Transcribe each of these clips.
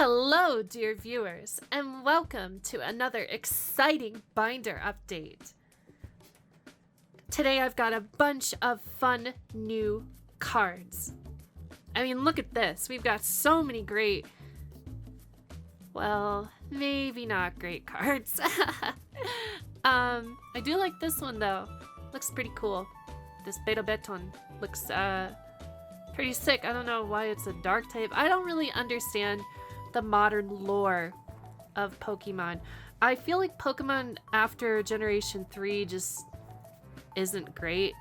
Hello, dear viewers, and welcome to another exciting binder update. Today I've got a bunch of fun new cards. I mean, look at this. We've got so many great, well, maybe not great cards. I do like this one though. Looks pretty cool. This Beta Beton looks pretty sick. I don't know why it's a dark type. I don't really understand the modern lore of Pokemon. I feel like Pokemon after Generation 3 just isn't great.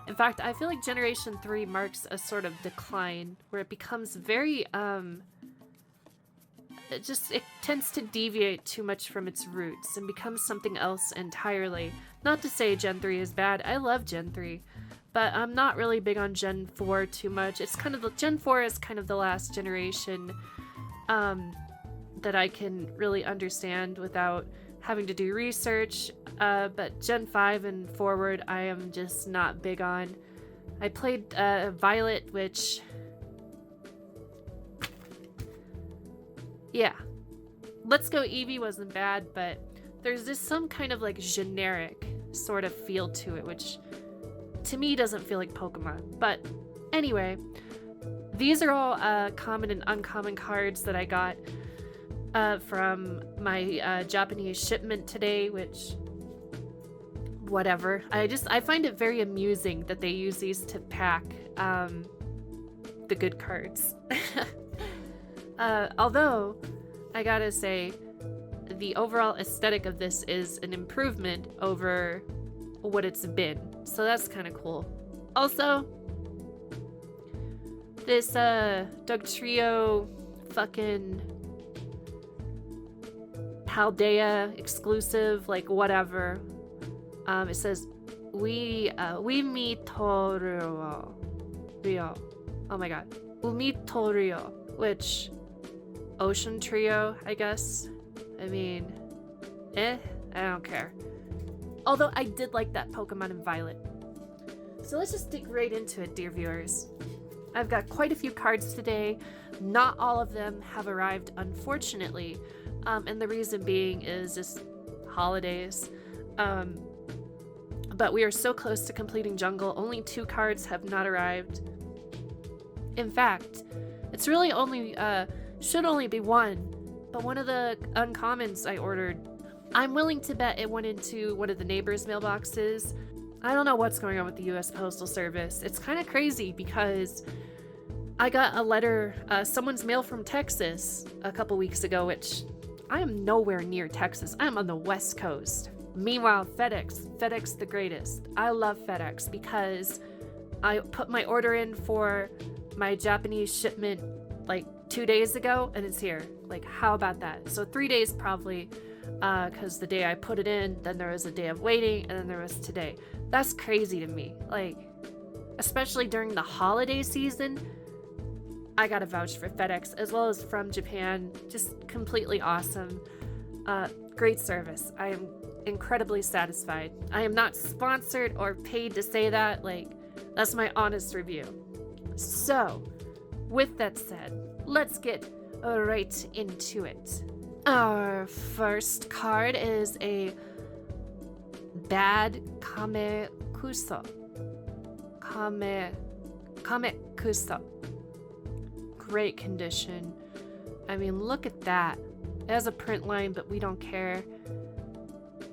In fact, I feel like Generation 3 marks a sort of decline where it becomes very, it tends to deviate too much from its roots and becomes something else entirely. Not to say Gen 3 is bad. I love Gen 3. But I'm not really big on Gen 4 too much. It's kind of Gen 4 is kind of the last generation that I can really understand without having to do research, but Gen 5 and forward I am just not big on. I played Violet, which, yeah, Let's Go Eevee wasn't bad, but there's just some kind of like generic sort of feel to it, which to me doesn't feel like Pokemon. But anyway, these are all common and uncommon cards that I got from my Japanese shipment today, which, whatever. I find it very amusing that they use these to pack the good cards. Although, I gotta say, the overall aesthetic of this is an improvement over what it's been. So that's kind of cool. Also, this Dugtrio fucking Paldea exclusive, like whatever. It says we meet Torio. Oh my god. Umitorio, which Ocean Trio, I guess. I mean, I don't care. Although I did like that Pokemon in Violet. So let's just dig right into it, dear viewers. I've got quite a few cards today. Not all of them have arrived, unfortunately. And the reason being is just holidays. But we are so close to completing Jungle. Only 2 cards have not arrived. In fact, it's really only, should only be 1. But one of the uncommons I ordered, I'm willing to bet it went into one of the neighbors' mailboxes. I don't know what's going on with the US Postal Service. It's kind of crazy because I got a letter, someone's mail from Texas a couple weeks ago, which I am nowhere near Texas. I am on the West Coast. Meanwhile, FedEx the greatest. I love FedEx because I put my order in for my Japanese shipment like 2 days ago and it's here. Like, how about that? So 3 days probably, because the day I put it in, then there was a day of waiting, and then there was today. That's crazy to me. Like, especially during the holiday season, I gotta vouch for FedEx, as well as from Japan. Just completely awesome. Great service. I am incredibly satisfied. I am not sponsored or paid to say that. Like, that's my honest review. So, with that said, let's get right into it. Our first card is a bad Kamekuso. Kamekuso. Great condition. I mean, look at that. It has a print line, but we don't care.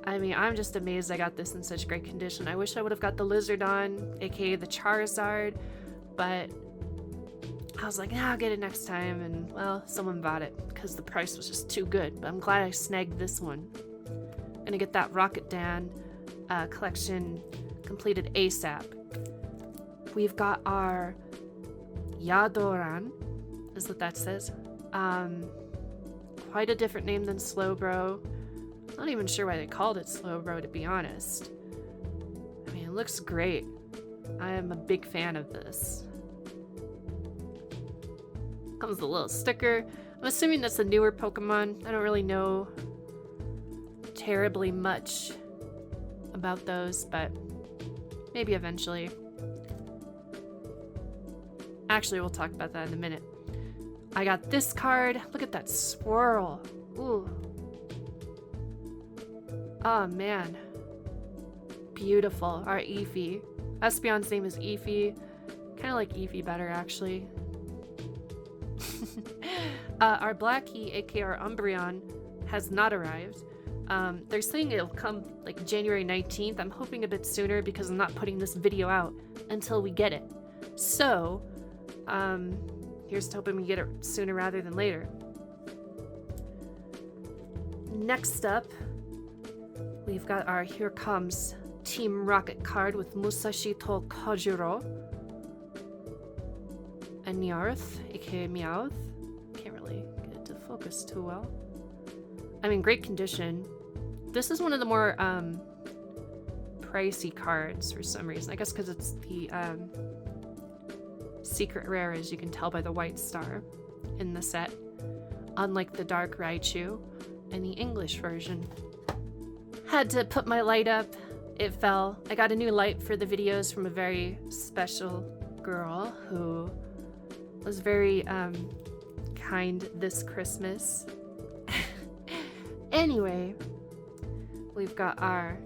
I mean, I'm just amazed I got this in such great condition. I wish I would have got the Lizardon, aka the Charizard, but I was like, I'll get it next time, and well, someone bought it because the price was just too good. But I'm glad I snagged this one. Gonna get that Rocket Dan collection completed ASAP. We've got our Yadoran, is what that says. Quite a different name than Slowbro. Not even sure why they called it Slowbro, to be honest. I mean, it looks great. I am a big fan of this. Comes with a little sticker. I'm assuming that's a newer Pokemon. I don't really know terribly much about those, but maybe eventually. Actually, we'll talk about that in a minute. I got this card. Look at that swirl. Ooh. Oh, man. Beautiful. Our Eevee. Espeon's name is Eevee. Kind of like Eevee better, actually. Our Blackie, aka our Umbreon, has not arrived. They're saying it'll come like January 19th. I'm hoping a bit sooner because I'm not putting this video out until we get it. So, here's to hoping we get it sooner rather than later. Next up, we've got our Here Comes Team Rocket card with Musashi to Kojiro. And Meowth, aka Meowth. Can't really get it to focus too well. I mean, great condition. This is one of the more pricey cards for some reason. I guess because it's the secret rare, as you can tell by the white star in the set. Unlike the Dark Raichu in the English version. Had to put my light up. It fell. I got a new light for the videos from a very special girl who was very kind this Christmas. Anyway, we've got our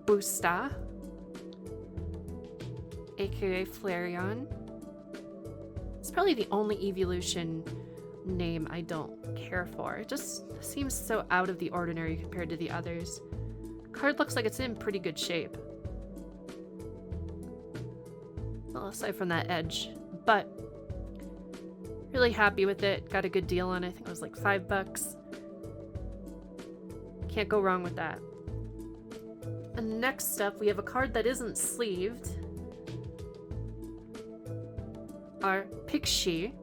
Boosta, aka Flareon. It's probably the only evolution name I don't care for. It just seems so out of the ordinary compared to the others. Card looks like it's in pretty good shape. Well, aside from that edge, but really happy with it. Got a good deal on it. I think it was like $5. Can't go wrong with that. And next up, we have a card that isn't sleeved. Our Pixie.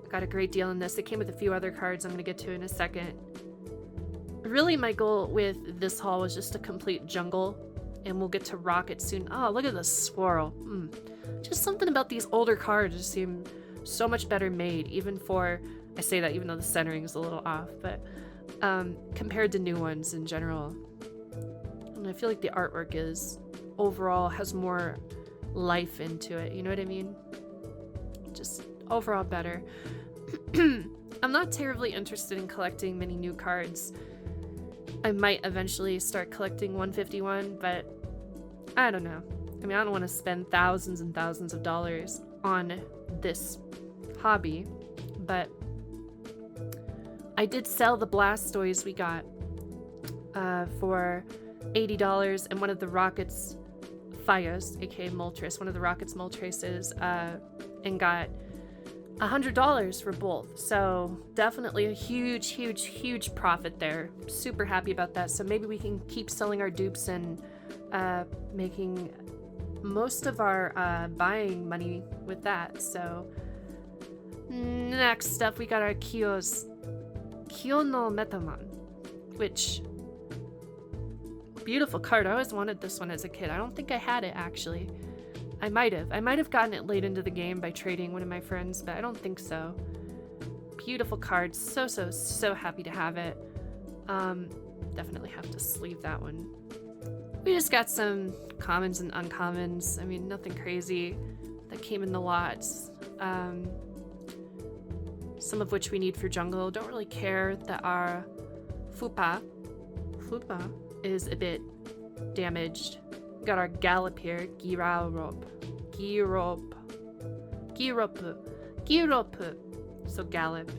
Got a great deal on this. It came with a few other cards I'm going to get to in a second. Really, my goal with this haul was just to complete Jungle, and we'll get to Rocket soon. Oh, look at the swirl. Just something about these older cards just seem so much better made, even for, I say that even though the centering is a little off, but compared to new ones in general. And I feel like the artwork is, overall, has more life into it, you know what I mean? Just overall better. I'm not terribly interested in collecting many new cards. I might eventually start collecting 151, but I don't know. I mean, I don't want to spend thousands and thousands of dollars on this hobby, but I did sell the Blastoise we got for $80, and one of the Rockets Fios, aka Moltres, one of the Rockets Moltreses, and got $100 for both. So definitely a huge, huge, huge profit there. Super happy about that. So maybe we can keep selling our dupes and making most of our buying money with that. So next up, we got our Kyo no Metamon, which beautiful card. I always wanted this one as a kid. I don't think I had it actually. I might have gotten it late into the game by trading one of my friends, but I don't think so. Beautiful card. So happy to have it. Definitely have to sleeve that one. We just got some commons and uncommons. I mean, nothing crazy that came in the lots. Some of which we need for jungle. Don't really care that our Fupa is a bit damaged. We got our Gallop here, Giraup. So Gallop.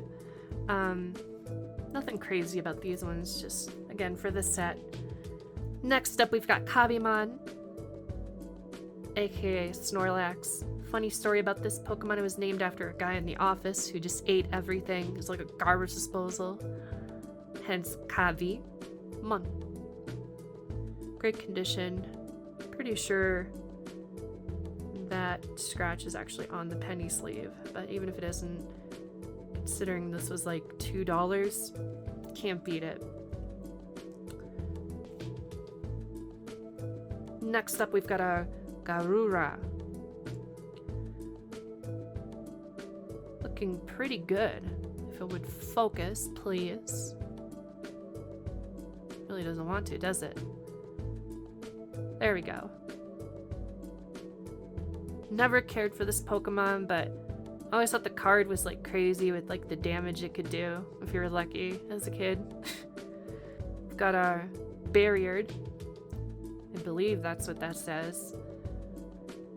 Nothing crazy about these ones, just again for the set. Next up, we've got Kabimon, aka Snorlax. Funny story about this Pokemon, it was named after a guy in the office who just ate everything. It was like a garbage disposal. Hence Kabimon. Great condition. Pretty sure that scratch is actually on the penny sleeve, but even if it isn't, considering this was like $2, can't beat it. Next up, we've got a Garura. Looking pretty good. If it would focus, please. Really doesn't want to, does it? There we go. Never cared for this Pokemon, but I always thought the card was like crazy with like the damage it could do if you were lucky as a kid. We've got our Barriered. I believe that's what that says.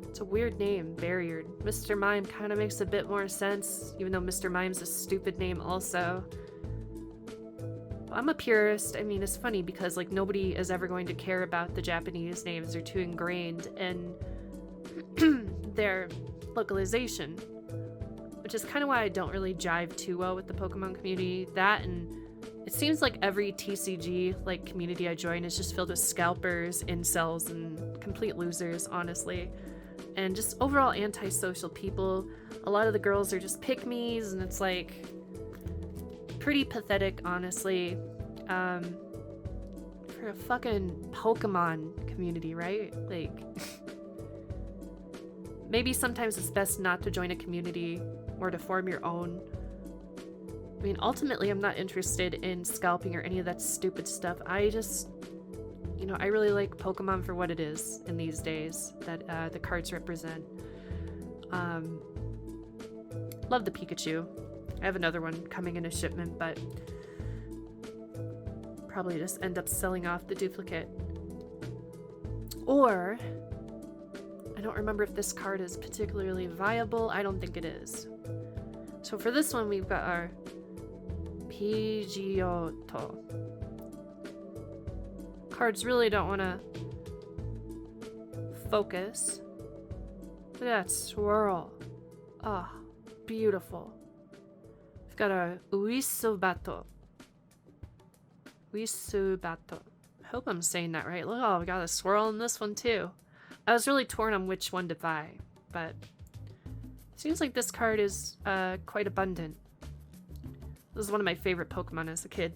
It's a weird name, Barriered. Mr. Mime kind of makes a bit more sense, even though Mr. Mime's a stupid name also. I'm a purist. I mean, it's funny because like nobody is ever going to care about the Japanese names. They're too ingrained in their localization, which is kind of why I don't really jive too well with the Pokemon community. That, and it seems like every TCG like community I join is just filled with scalpers, incels, and complete losers, honestly. And just overall antisocial people. A lot of the girls are just pick-me's, and it's like pretty pathetic, honestly. For a fucking Pokemon community, right? Like, maybe sometimes it's best not to join a community or to form your own. I mean, ultimately, I'm not interested in scalping or any of that stupid stuff. I just, you know, I really like Pokemon for what it is in these days that the cards represent. Love the Pikachu. I have another one coming in a shipment, but probably just end up selling off the duplicate. Or, I don't remember if this card is particularly viable. I don't think it is. So for this one, we've got our Pidgeotto. Cards really don't want to focus. Look at that swirl. Ah, oh, beautiful. We've got our Uisobato. Uisobato. I hope I'm saying that right. Look, oh, we got a swirl in this one too. I was really torn on which one to buy, but it seems like this card is quite abundant. This is one of my favorite Pokemon as a kid.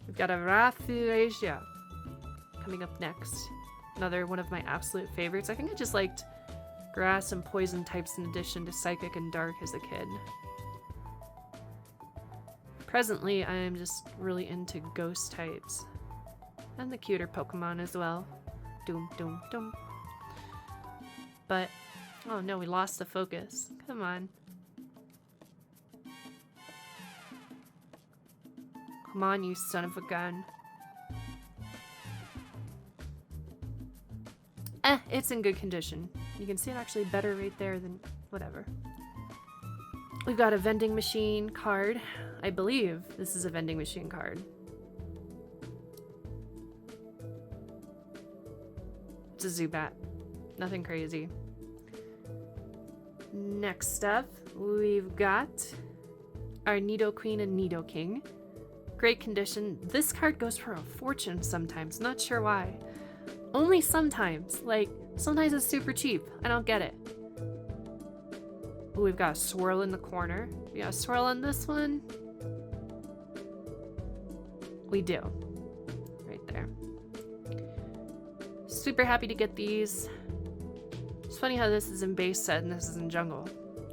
We've got a Rafflesia coming up next. Another one of my absolute favorites. I think I just liked grass and poison types in addition to psychic and dark as a kid. Presently, I am just really into ghost types. And the cuter Pokemon as well. Doom, doom, doom. But, oh no, we lost the focus. Come on. Come on, you son of a gun. It's in good condition. You can see it actually better right there than whatever. We've got a vending machine card. I believe this is a vending machine card. It's a Zubat. Nothing crazy. Next up, we've got our Nidoqueen and Nidoking. Great condition. This card goes for a fortune sometimes. Not sure why. Only sometimes. Like, sometimes it's super cheap. I don't get it. Ooh, we've got a swirl in the corner. We got a swirl on this one. We do. Right there. Super happy to get these. It's funny how this is in base set and this is in jungle.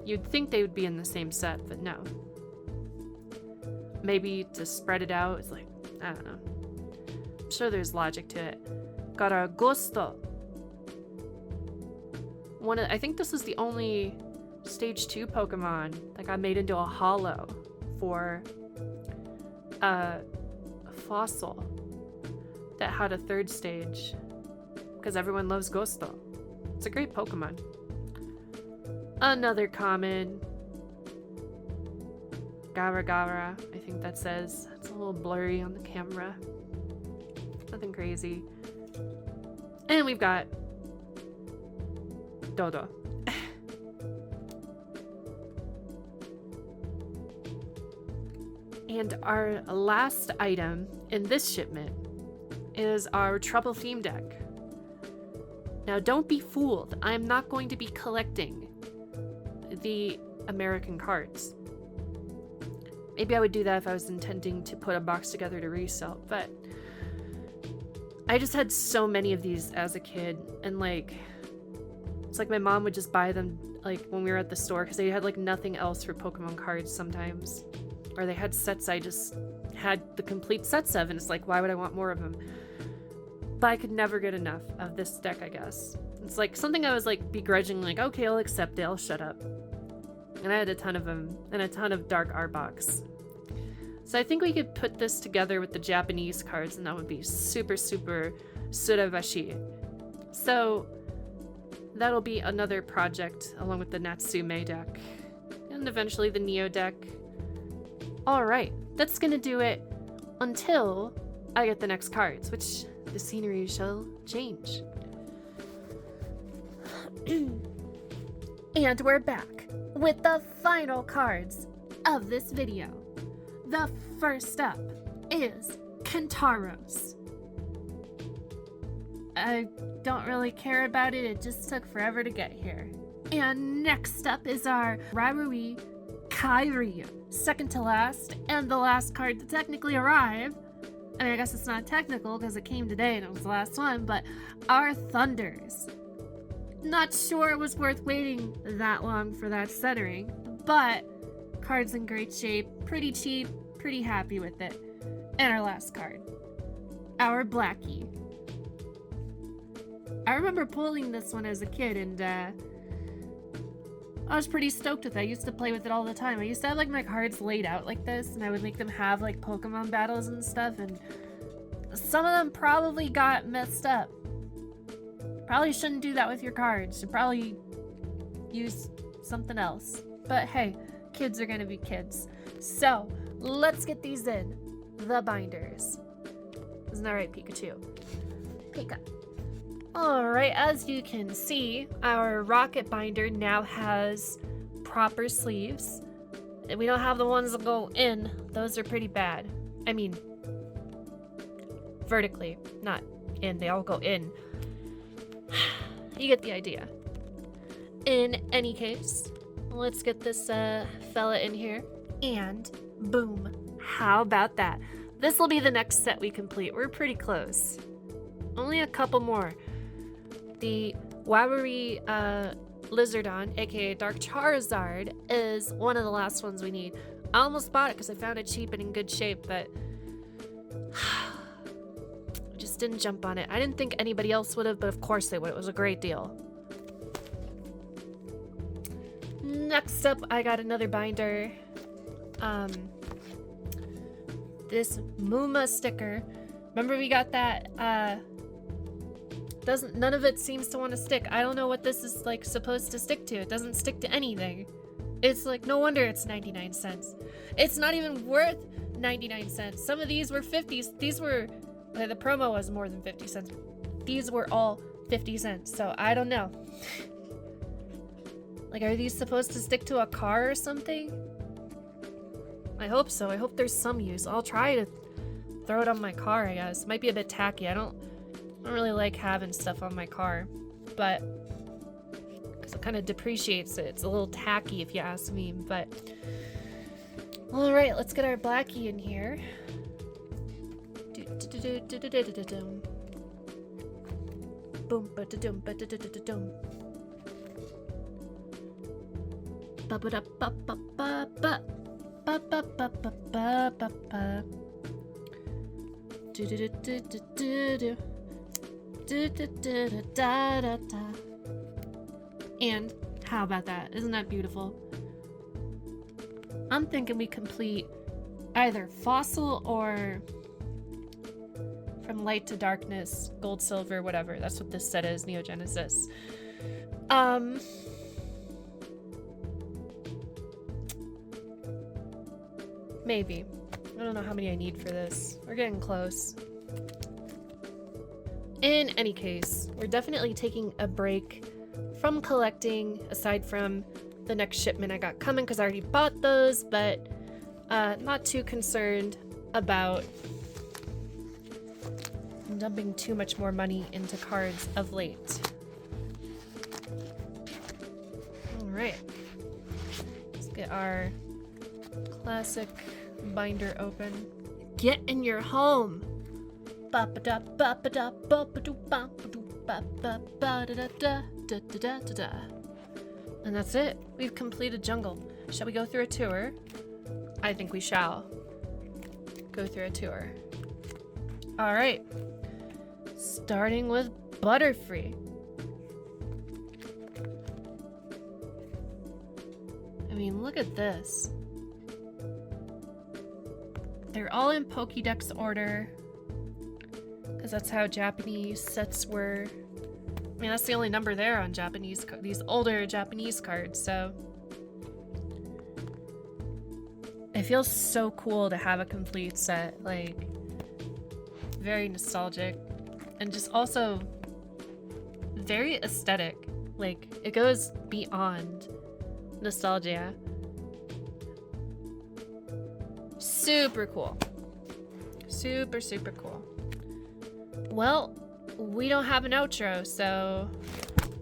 You'd think they would be in the same set, but no. Maybe to spread it out, it's like, I don't know. I'm sure there's logic to it. Got our Gusto. I think this is the only Stage 2 Pokemon that got made into a holo for a fossil that had a third stage. Because everyone loves Gusto. It's a great Pokemon. Another common. Gavra, I think that says. It's a little blurry on the camera. Nothing crazy. And we've got Dodo. And our last item in this shipment is our Trouble Theme deck. Now don't be fooled. I'm not going to be collecting the American cards. Maybe I would do that if I was intending to put a box together to resell, but I just had so many of these as a kid, and like, it's like my mom would just buy them like when we were at the store because they had like nothing else for Pokemon cards sometimes, or they had sets I just had the complete sets of, and it's like, why would I want more of them? But I could never get enough of this deck, I guess. It's like something I was like begrudgingly like, okay, I'll accept it, I'll shut up. And I had a ton of them, and a ton of dark Arboks. So I think we could put this together with the Japanese cards, and that would be super, super surabashi. So that'll be another project along with the Natsume deck. And eventually the Neo deck. Alright, that's gonna do it until I get the next cards, which the scenery shall change. And we're back with the final cards of this video. The first up is Kentaros. I don't really care about it just took forever to get here. And next up is our Rarui Kairyu. Second to last, and the last card to technically arrive. I mean, I guess it's not technical because it came today and it was the last one, but our Thunders. Not sure it was worth waiting that long for that centering, but card's in great shape, pretty cheap, pretty happy with it. And our last card, our Blackie. I remember pulling this one as a kid, and I was pretty stoked with it. I used to play with it all the time. I used to have like my cards laid out like this, and I would make them have like Pokemon battles and stuff, and some of them probably got messed up. Probably shouldn't do that with your cards. Should probably use something else. But hey, kids are gonna be kids. So let's get these in. The binders. Isn't that right, Pikachu? Pika. Alright, as you can see, our rocket binder now has proper sleeves. We don't have the ones that go in. Those are pretty bad. I mean, vertically, not in. They all go in. You get the idea. In any case, let's get this fella in here. And boom. How about that? This will be the next set we complete. We're pretty close. Only a couple more. The Wawari Lizardon, aka Dark Charizard, is one of the last ones we need. I almost bought it because I found it cheap and in good shape, but just didn't jump on it. I didn't think anybody else would have, but of course they would. It was a great deal. Next up, I got another binder. This Muma sticker. Remember we got that, none of it seems to want to stick. I don't know what this is like supposed to stick to. It doesn't stick to anything. It's like, no wonder it's 99 cents. It's not even worth 99 cents. Some of these were 50s. These were, the promo was more than 50 cents. These were all 50 cents, so I don't know. Like, are these supposed to stick to a car or something? I hope so. I hope there's some use. I'll try to throw it on my car, I guess. Might be a bit tacky. I don't really like having stuff on my car, but because it kind of depreciates it. It's a little tacky if you ask me, but all right, let's get our Blackie in here. Boom, ba-da-dum, ba-da-da-da-dum. Ba-ba-da-ba-ba-ba-ba. Ba-ba-ba-ba-ba-ba-ba. Do-do-do-do-do-do-do. Do-do-do-do-da-da-da. And how about that? Isn't that beautiful? I'm thinking we complete either Fossil or From Light to Darkness, Gold, Silver, whatever. That's what this set is, Neo Genesis. Maybe. I don't know how many I need for this. We're getting close. In any case, we're definitely taking a break from collecting, aside from the next shipment I got coming because I already bought those, but not too concerned about dumping too much more money into cards of late. Alright. Let's get our classic binder open. Get in your home! And that's it. We've completed Jungle. Shall we go through a tour? I think we shall go through a tour. Alright. Starting with Butterfree. I mean, look at this. They're all in Pokédex order, because that's how Japanese sets were. I mean, that's the only number there on Japanese, these older Japanese cards, so. It feels so cool to have a complete set, like, very nostalgic, and just also very aesthetic. Like, it goes beyond nostalgia. Super cool. Super, super cool. Well, we don't have an outro, so